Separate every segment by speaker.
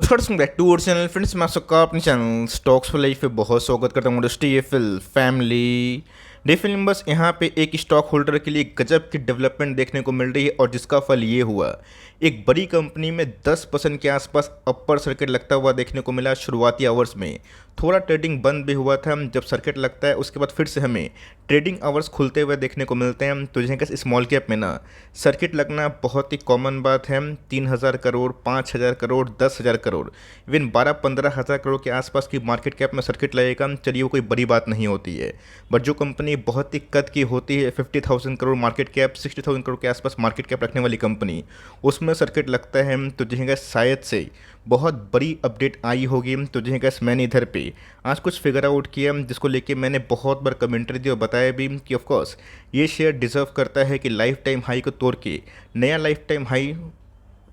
Speaker 1: नमस्कार back to our channel friends. मैं आप सबका अपने चैनल स्टॉक्स फॉर लाइफ पे बहुत स्वागत करता हूँ। डीएफएल फैमिली डीएफएल मेंबर्स, यहाँ पे एक स्टॉक होल्डर के लिए गजब की डेवलपमेंट देखने को मिल रही है और जिसका फल ये हुआ, एक बड़ी कंपनी में 10% के आसपास अपर सर्किट लगता हुआ देखने को मिला। शुरुआती आवर्स में थोड़ा ट्रेडिंग बंद भी हुआ था। जब सर्किट लगता है उसके बाद फिर से हमें ट्रेडिंग आवर्स खुलते हुए देखने को मिलते हैं। तो जैसे स्मॉल कैप में ना सर्किट लगना बहुत ही कॉमन बात है। 3,000 करोड़, 5,000 करोड़, 10,000 करोड़, इवन 12-15 हज़ार करोड़ के आसपास की मार्केट कैप में सर्किट लगेगा, चलिए वो कोई बड़ी बात नहीं होती है। बट जो कंपनी बहुत ही कद की होती है, 50,000 करोड़ मार्केट कैप, 60,000 करोड़ के आसपास मार्केट कैप रखने वाली कंपनी, उसमें सर्किट लगता है तो जैसे शायद से बहुत बड़ी अपडेट आई होगी। तो जैसे मैंने इधर पे आज कुछ फिगर आउट किया जिसको लेके मैंने बहुत बार कमेंट्री दी और बताया भी कि ऑफकोर्स ये शेयर डिजर्व करता है कि लाइफ टाइम हाई को तोड़ के नया लाइफ टाइम हाई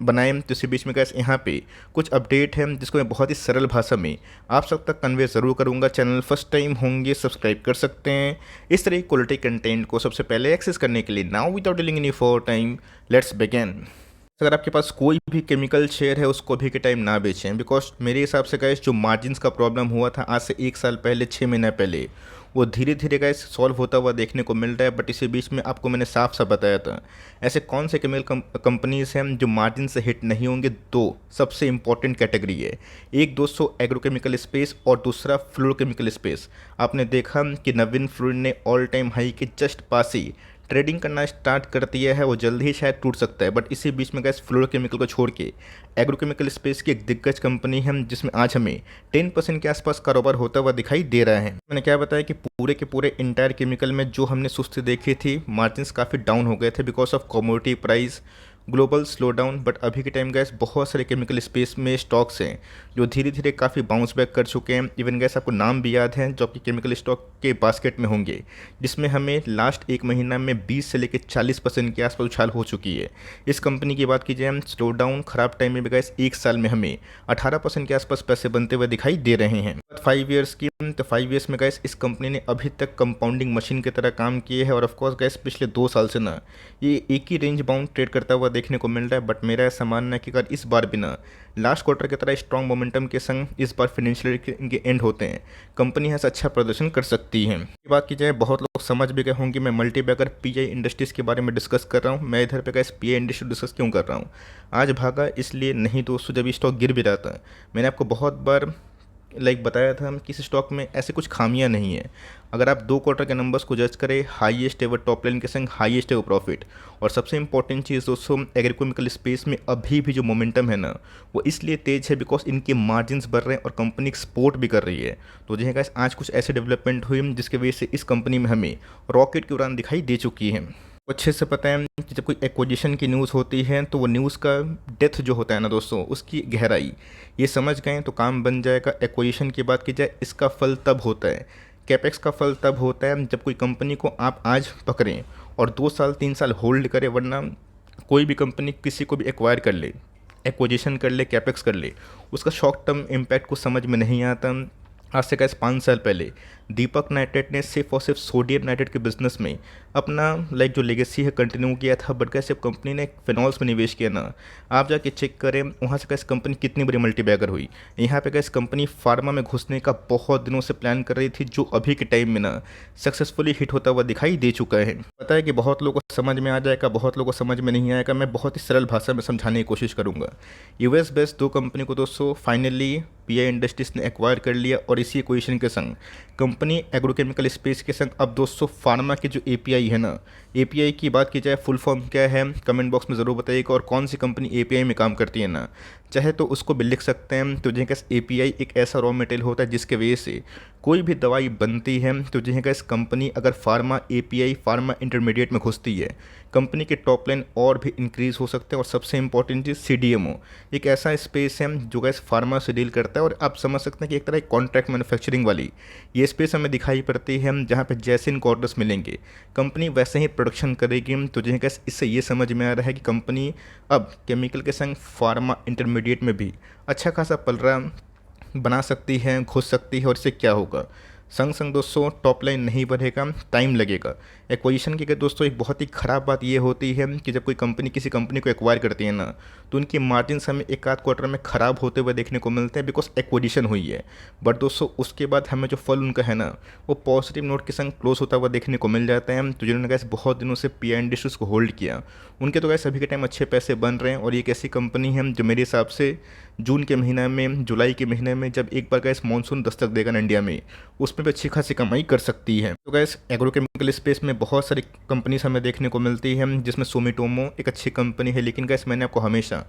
Speaker 1: बनाए। तो इसी बीच में गैस यहाँ पे कुछ अपडेट है जिसको मैं बहुत ही सरल भाषा में आप सब तक कन्वे ज़रूर करूँगा। चैनल फर्स्ट टाइम होंगे सब्सक्राइब कर सकते हैं इस तरह की क्वालिटी कंटेंट को सबसे पहले एक्सेस करने के लिए। Now without dealing any for time, let's begin. अगर आपके पास कोई भी केमिकल शेयर है उसको अभी के टाइम ना बेचें, बिकॉज मेरे हिसाब से गैस जो मार्जिन्स का प्रॉब्लम हुआ था आज से 1 साल पहले, 6 महीना पहले, वो धीरे धीरे गैस सॉल्व होता हुआ देखने को मिल रहा है। बट इसी बीच में आपको मैंने साफ साफ बताया था ऐसे कौन से केमिकल कंपनीज हैं जो मार्जिन से हिट नहीं होंगे। दो सबसे इंपॉर्टेंट कैटेगरी है, एक दोस्तों एग्रोकेमिकल स्पेस और दूसरा फ्लोरोकेमिकल स्पेस। आपने देखा कि नवीन फ्लोरिन ने ऑल टाइम हाई के जस्ट पास ही ट्रेडिंग करना स्टार्ट कर दिया है, वो जल्द ही शायद टूट सकता है। बट इसी बीच में गैस फ्लोरोकेमिकल को छोड़ के एग्रोकेमिकल स्पेस की एक दिग्गज कंपनी है जिसमें आज हमें 10% के आसपास कारोबार होता हुआ दिखाई दे रहा है। मैंने क्या बताया कि पूरे के पूरे इंटायर केमिकल में जो हमने सुस्ती देखी थी, मार्जिन्स काफ़ी डाउन हो गए थे because of commodity price global slow down. But अभी के टाइम गैस बहुत सारे केमिकल स्पेस में स्टॉक्स हैं जो धीरे धीरे काफ़ी बाउंस बैक कर चुके हैं। इवन गैस आपको नाम भी याद है जो आपके केमिकल स्टॉक के बास्केट में होंगे, जिसमें हमें लास्ट 1 महीना में 20 से लेकर 40% के आसपास उछाल हो चुकी है। इस कंपनी की बात की जाए, स्लो डाउन खराब टाइम में भी गैस 1 साल में हमें 18% के आसपास पैसे बनते हुए दिखाई दे रहे हैं। 5 ईयर्स की, तो 5 ईयर्स में गैस इस कंपनी ने अभी तक कंपाउंडिंग मशीन की तरह काम किए है। और ऑफकोर्स गैस पिछले 2 साल से ना ये एक ही रेंज बाउंड ट्रेड करता हुआ देखने को मिल रहा है। बट मेरा ऐसा मानना है कि अगर इस बार भी ना लास्ट क्वार्टर की तरह स्ट्रॉन्ग मोमेंटम के संग इस बार फाइनेंशियल के एंड होते हैं, कंपनी यहाँ से अच्छा प्रदर्शन कर सकती है। बात की जाए, बहुत लोग समझ भी गए होंगे मैं मल्टीबैगर पीआई इंडस्ट्रीज़ के बारे में डिस्कस कर रहा हूँ। मैं इधर पे गैस पीआई इंडस्ट्री डिस्कस क्यों कर रहा हूँ, आज भागा इसलिए नहीं दोस्तों, जब स्टॉक गिर भी रहा था मैंने आपको बहुत बार बताया था कि इस स्टॉक में ऐसे कुछ खामियां नहीं है। अगर आप 2 क्वार्टर के नंबर्स को जज करें, हाईएस्ट एवर टॉप लाइन के संग हाईएस्ट एवर प्रॉफिट। और सबसे इंपॉर्टेंट चीज़ दोस्तों, एग्रोकेमिकल स्पेस में अभी भी जो मोमेंटम है ना वो इसलिए तेज है बिकॉज इनके मार्जिन्स बढ़ रहे हैं और कंपनी एक्सपोर्ट भी कर रही है। तो जो है आज कुछ ऐसे डेवलपमेंट हुई जिसकी वजह से इस कंपनी में हमें रॉकेट की उड़ान दिखाई दे चुकी है। अच्छे से पता है कि जब कोई एक्विजिशन की न्यूज़ होती है तो वो न्यूज़ का डेप्थ जो होता है ना दोस्तों, उसकी गहराई ये समझ गए तो काम बन जाएगा। एक्विजिशन की बात की जाए, इसका फल तब होता है, कैपेक्स का फल तब होता है जब कोई कंपनी को आप आज पकड़ें और 2 साल 3 साल होल्ड करें। वरना कोई भी कंपनी किसी को भी एक्वायर कर ले, एक्विजिशन कर ले, कैपेक्स कर ले, उसका शॉर्ट टर्म इम्पैक्ट को समझ में नहीं आता। आज से कैसे 5 साल पहले दीपक नाइट्रेट ने सिर्फ और सिर्फ सोडियम नाइट्रेट के बिजनेस में अपना जो लेगेसी है कंटिन्यू किया था। बट कैसे कंपनी ने फिनॉल्स में निवेश किया ना, आप जाके चेक करें वहाँ से कैसे कंपनी कितनी बड़ी मल्टीबैगर हुई। यहाँ पे कैसे कंपनी फार्मा में घुसने का बहुत दिनों से प्लान कर रही थी, जो अभी के टाइम में ना सक्सेसफुली हिट होता हुआ दिखाई दे चुका है। पता है कि बहुत लोगों को समझ में आ जाएगा, बहुत लोगों को समझ में नहीं आएगा। मैं बहुत ही सरल भाषा में समझाने की कोशिश करूँगा। यूएस बेस्ड 2 कंपनी को दोस्तों फाइनली पीआई इंडस्ट्रीज ने एक्वायर कर लिया और इसी एक्विजिशन के संग कंपनी एग्रोकेमिकल स्पेस के संग अब दोस्तों फार्मा की जो एपीआई है ना, एपीआई की बात की जाए फुल फॉर्म क्या है कमेंट बॉक्स में ज़रूर बताइएगा। और कौन सी कंपनी एपीआई में काम करती है ना, चाहे तो उसको भी लिख सकते हैं। तो जिनका एपीआई एक ऐसा रॉ मटेरियल होता है जिसके वजह से कोई भी दवाई बनती है। तो जिनका कंपनी अगर फार्मा एपीआई, फार्मा इंटरमीडिएट में घुसती है, कंपनी के टॉप लाइन और भी इंक्रीज़ हो सकते हैं। और सबसे इंपॉर्टेंट चीज़ सीडीएमओ एक ऐसा स्पेस है जो गैस फार्मा से डील करता है। और आप समझ सकते हैं कि एक तरह कॉन्ट्रैक्ट मैन्युफैक्चरिंग वाली ये स्पेस हमें दिखाई पड़ती है, जहाँ पे जैसे इनको ऑर्डर्स मिलेंगे कंपनी वैसे ही प्रोडक्शन करेगी। तो जिन्हें गैस इससे ये समझ में आ रहा है कि कंपनी अब केमिकल के संग फार्मा इंटरमीडिएट में भी अच्छा खासा पलड़ा बना सकती है, घुस सकती है। और इससे क्या होगा, संग संग दोस्तों टॉप लाइन नहीं बढ़ेगा, टाइम लगेगा। एक्विजिशन की अगर दोस्तों एक बहुत ही ख़राब बात ये होती है कि जब कोई कंपनी किसी कंपनी को एक्वायर करती है ना, तो उनकी मार्जिन्स हमें एक आध क्वार्टर में ख़राब होते हुए देखने को मिलते हैं बिकॉज एक्विजिशन हुई है। बट दोस्तों उसके बाद हमें जो फल उनका है ना, वो पॉजिटिव नोट के संग क्लोज होता हुआ देखने को मिल जाता है। तो जिन्होंने गैस बहुत दिनों से पी इंडस्ट्रीज को होल्ड किया, उनके तो गैस अभी के टाइम अच्छे पैसे बन रहे हैं। और ये एक ऐसी कंपनी है जो मेरे हिसाब से जून के महीने में, जुलाई के महीने में जब एक बार गैस मानसून दस्तक देगा ना इंडिया में, उसमें भी अच्छी खासी कमाई कर सकती है। तो गैस एग्रोकेमिकल स्पेस में बहुत सारी कंपनीज हमें देखने को मिलती है, जिसमें सुमिटोमो एक अच्छी कंपनी है। लेकिन गैस मैंने आपको हमेशा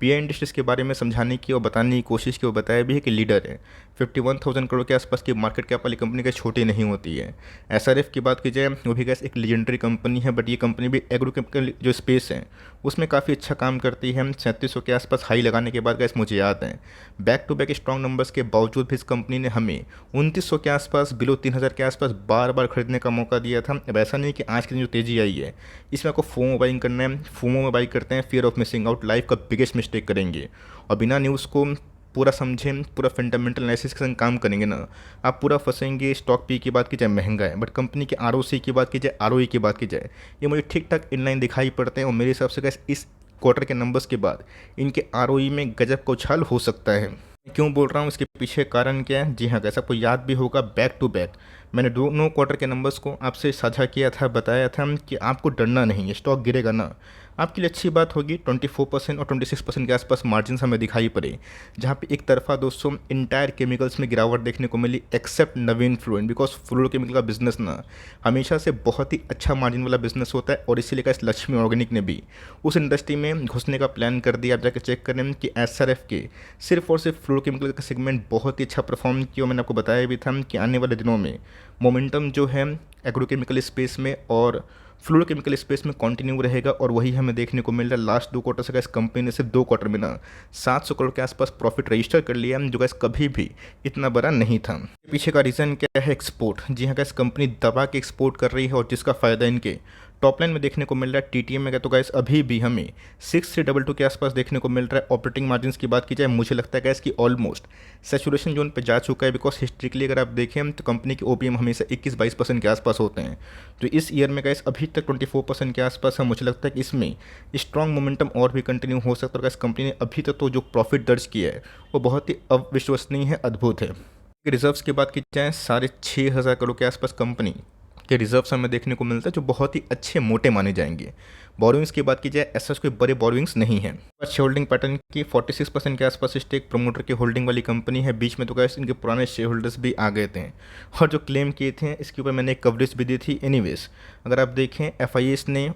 Speaker 1: पीआई इंडस्ट्रीज के बारे में समझाने की और बताने की कोशिश की और बताया भी है कि लीडर है। 51,000 करोड़ के आसपास की मार्केट कैप वाली कंपनी का छोटी नहीं होती है। एसआरएफ की बात की जाए, वो भी गैस एक लीजेंडरी कंपनी है, बट ये कंपनी भी एग्रोकेमिकल जो स्पेस है उसमें काफ़ी अच्छा काम करती है। 3700 के आसपास हाई लगाने के बाद गैस मुझे याद है, back to back strong numbers के बावजूद भी इस कंपनी ने हमें 2900 के आसपास, बिलो 3000 के आसपास बार बार खरीदने का मौका दिया था। अब ऐसा नहीं कि आज की दिन जो तेज़ी आई है इसमें आपको फोमो बाइंग करना है, फोमो में बाई करते हैं, fear of missing out, life का बिगेस्ट मिस्टेक करेंगे। और बिना न्यूज़ को पूरा समझें, पूरा फंडामेंटल एनालिसिस के संग काम करेंगे ना, आप पूरा फंसेंगे। स्टॉक पी की बात की जाए महंगा है, बट कंपनी के आरओसी की बात की जाए, आरओई की बात की जाए, ये मुझे ठीक ठाक इनलाइन दिखाई पड़ते हैं। और मेरे हिसाब से गैस इस क्वार्टर के नंबर्स के बाद इनके आरओई में गजब का उछाल हो सकता है। क्यों बोल रहा हूँ, इसके पीछे कारण क्या है? जी हाँ गैस, आपको याद भी होगा बैक टू बैक मैंने दोनों क्वार्टर के नंबर्स को आपसे साझा किया था, बताया था कि आपको डरना नहीं है, स्टॉक गिरेगा ना, आपके लिए अच्छी बात होगी। 24% और 26% के आसपास मार्जिन हमें दिखाई पड़े, जहाँ पे एक तरफा दोस्तों इंटायर केमिकल्स में गिरावट देखने को मिली except Navin Fluorine, because fluorochemical का बिजनेस ना हमेशा से बहुत ही अच्छा मार्जिन वाला बिजनेस होता है। और इसीलिए इस लक्ष्मी ऑर्गेनिक ने भी उस इंडस्ट्री में घुसने का प्लान कर दिया। आप जाकर चेक करें कि एसआरएफ के सिर्फ और सिर्फ फ्लोरोकेमिकल का सेगमेंट बहुत ही अच्छा परफॉर्म किया। मैंने आपको बताया भी था कि आने वाले दिनों में मोमेंटम जो है एग्रोकेमिकल स्पेस में और फ्लोरोकेमिकल स्पेस में कंटिन्यू रहेगा। और वही हमें देखने को मिल रहा है। लास्ट 2 क्वार्टर से गैस कंपनी ने सिर्फ 2 क्वार्टर में ना 700 करोड़ के आसपास प्रॉफिट रजिस्टर कर लिया, जो गैस कभी भी इतना बड़ा नहीं था। पीछे का रीज़न क्या है? एक्सपोर्ट। जी हाँ गैस, कंपनी दबा के एक्सपोर्ट कर रही है और जिसका फ़ायदा इनके टॉप लाइन में देखने को मिल रहा है। टीटीएम में तो गैस अभी भी हमें 6322 के आसपास देखने को मिल रहा है। ऑपरेटिंग मार्जिन की बात की जाए, मुझे लगता है गैस कि ऑलमोस्ट सैचुरेशन जोन पे जा चुका है, बिकॉज हिस्ट्रिकली अगर आप देखें तो कंपनी के ओपीएम हमेशा 21-22% के आसपास होते हैं। तो इस ईयर में गैस अभी तक 24% के आसपास है। मुझे लगता है कि इसमें स्ट्रॉन्ग मोमेंटम और भी कंटिन्यू हो सकता है। और गैस कंपनी ने अभी तक तो जो प्रॉफिट दर्ज किया है वो बहुत ही अविश्वसनीय है, अद्भुत है। रिजर्व्स की बात की जाए, 6,500 करोड़ के आसपास कंपनी के रिजर्व्स हमें देखने को मिलता है, जो बहुत ही अच्छे मोटे माने जाएंगे। बोरोइंग्स की बात की जाए, ऐसा कोई बड़े बोरोइंग्स नहीं है। शेयर होल्डिंग पैटर्न की 46% के आसपास स्टेक प्रमोटर की होल्डिंग वाली कंपनी है। बीच में तो गैस इनके पुराने शेयर होल्डर्स भी आ गए थे और जो क्लेम किए थे इसके ऊपर मैंने एक कवरेज भी दी थी। एनीवेज, अगर आप देखें एफआईएस ने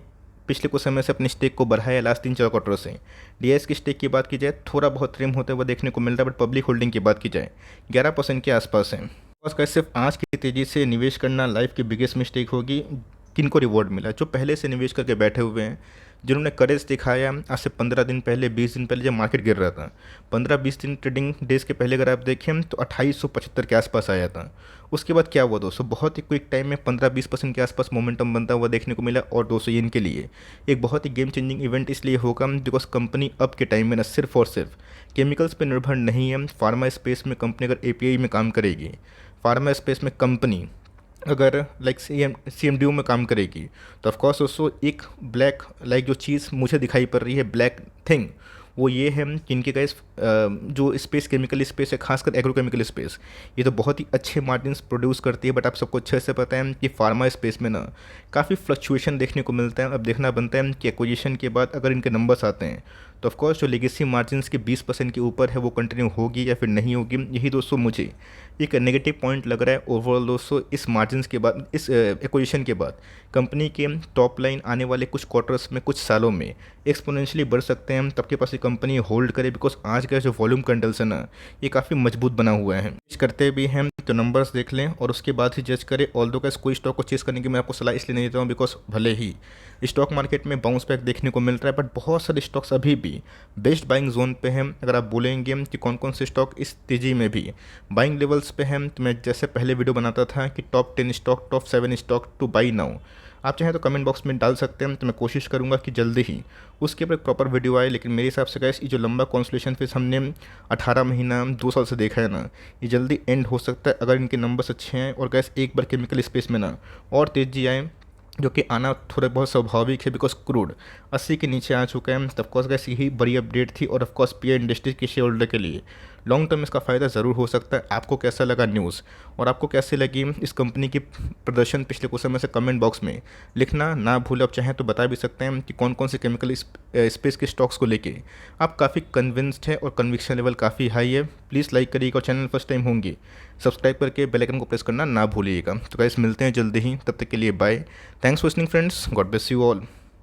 Speaker 1: पिछले कुछ समय से अपने स्टेक को बढ़ाया लास्ट 3-4 क्वार्टर से। डीआईएस की स्टेक की बात की जाए, थोड़ा बहुत ट्रिम होते हुए देखने को मिल रहा है, बट पब्लिक होल्डिंग की बात की जाए 11% के आसपास है। बस का सिर्फ आज की तेज़ी से निवेश करना लाइफ की बिगेस्ट मिस्टेक होगी। किनको रिवॉर्ड मिला? जो पहले से निवेश करके बैठे हुए हैं, जिन्होंने करेज दिखाया। आज से 15 दिन पहले, 20 दिन पहले जब मार्केट गिर रहा था, 15-20 दिन ट्रेडिंग डेज के पहले अगर आप देखें तो 2875 के आसपास आया था। उसके बाद क्या हुआ दोस्तों? बहुत ही क्विक टाइम में 15-20% के आसपास मोमेंटम बनता हुआ देखने को मिला। और दोस्तों ये इनके लिए एक बहुत ही गेम चेंजिंग इवेंट इसलिए होगा बिकॉज कंपनी अब के टाइम में न सिर्फ और सिर्फ केमिकल्स पर निर्भर नहीं है। फार्मा स्पेस में कंपनी अगर एपीआई में काम करेगी, फार्मा स्पेस में कंपनी अगर लाइक सीएमडीओ में काम करेगी, तो ऑफकोर्स दोस्तों एक ब्लैक लाइक जो चीज़ मुझे दिखाई पड़ रही है, ब्लैक थिंग, वो ये है कि इनके गैस जो स्पेस केमिकल स्पेस है, खासकर एग्रोकेमिकल स्पेस, ये तो बहुत ही अच्छे मार्जिन्स प्रोड्यूस करती है। बट आप सबको अच्छे से पता है कि फार्मा स्पेस में ना काफ़ी फ्लक्चुएशन देखने को मिलता है। अब देखना बनता है कि एक्विजिशन के बाद अगर इनके नंबर्स आते हैं तो ऑफकोर्स जो लेगेसी मार्जिन्स के 20% के ऊपर है वो कंटिन्यू होगी या फिर नहीं होगी। यही दोस्तों मुझे एक नेगेटिव पॉइंट लग रहा है ओवरऑल दोस्तों। इस मार्जिन्स के बाद, इस एक्विजिशन के बाद कंपनी के टॉप लाइन आने वाले कुछ क्वार्टर्स में, कुछ सालों में एक्सपोनेंशियली बढ़ सकते हैं। तब के पास ये कंपनी होल्ड करे, बिकॉज आज का जो वॉल्यूम कंडल्स है ना, ये काफ़ी मजबूत बना हुआ है। करते भी हैं तो नंबर्स देख लें और उसके बाद ही जज करें। ऑल्दो का कोई स्टॉक को चेस करने की मैं आपको सलाह इसलिए नहीं देता हूँ बिकॉज भले ही स्टॉक मार्केट में बाउंस बैक देखने को मिल रहा है, बट बहुत सारे स्टॉक्स अभी भी बेस्ट बाइंग जोन पे हैं। अगर आप बोलेंगे कि कौन कौन से स्टॉक इस तेज़ी में भी बाइंग लेवल्स पे हैं, तो मैं जैसे पहले वीडियो बनाता था कि top 10 stock, top 7 stock two by now, आप चाहें तो कमेंट बॉक्स में डाल सकते हैं, तो मैं कोशिश करूँगा कि जल्दी ही उसके ऊपर एक प्रॉपर वीडियो आए। लेकिन मेरे हिसाब से गाइस ये जो लंबा कॉन्सुलेशन फेज हमने 18 महीना 2 साल से देखा है ना, ये जल्दी एंड हो सकता है अगर इनके नंबर्स अच्छे हैं और गैस एक बार केमिकल स्पेस में ना और तेज़ी आए, जो कि आना थोड़ा बहुत स्वाभाविक है बिकॉज क्रूड 80 के नीचे आ चुका है। तब कोर्स गैस यही बड़ी अपडेट थी और ऑफकोर्स पीआई इंडस्ट्री के शेयर होल्डर के लिए लॉन्ग टर्म इसका फ़ायदा ज़रूर हो सकता है। आपको कैसा लगा न्यूज़ और आपको कैसे लगी इस कंपनी की प्रदर्शन पिछले कुछ समय से कमेंट बॉक्स में लिखना ना भूलें। आप चाहें तो बता भी सकते हैं कि कौन कौन से केमिकल स्पेस के स्टॉक्स को लेके आप काफ़ी कन्विंस्ड है और कन्विक्शन लेवल काफ़ी हाई है। प्लीज़ लाइक करिएगा और चैनल फर्स्ट टाइम होंगे सब्सक्राइब करके बेल आइकन को प्रेस करना ना भूलिएगा। तो गाइस मिलते हैं जल्दी ही, तब तक के लिए bye. Thanks for listening friends, God bless you all.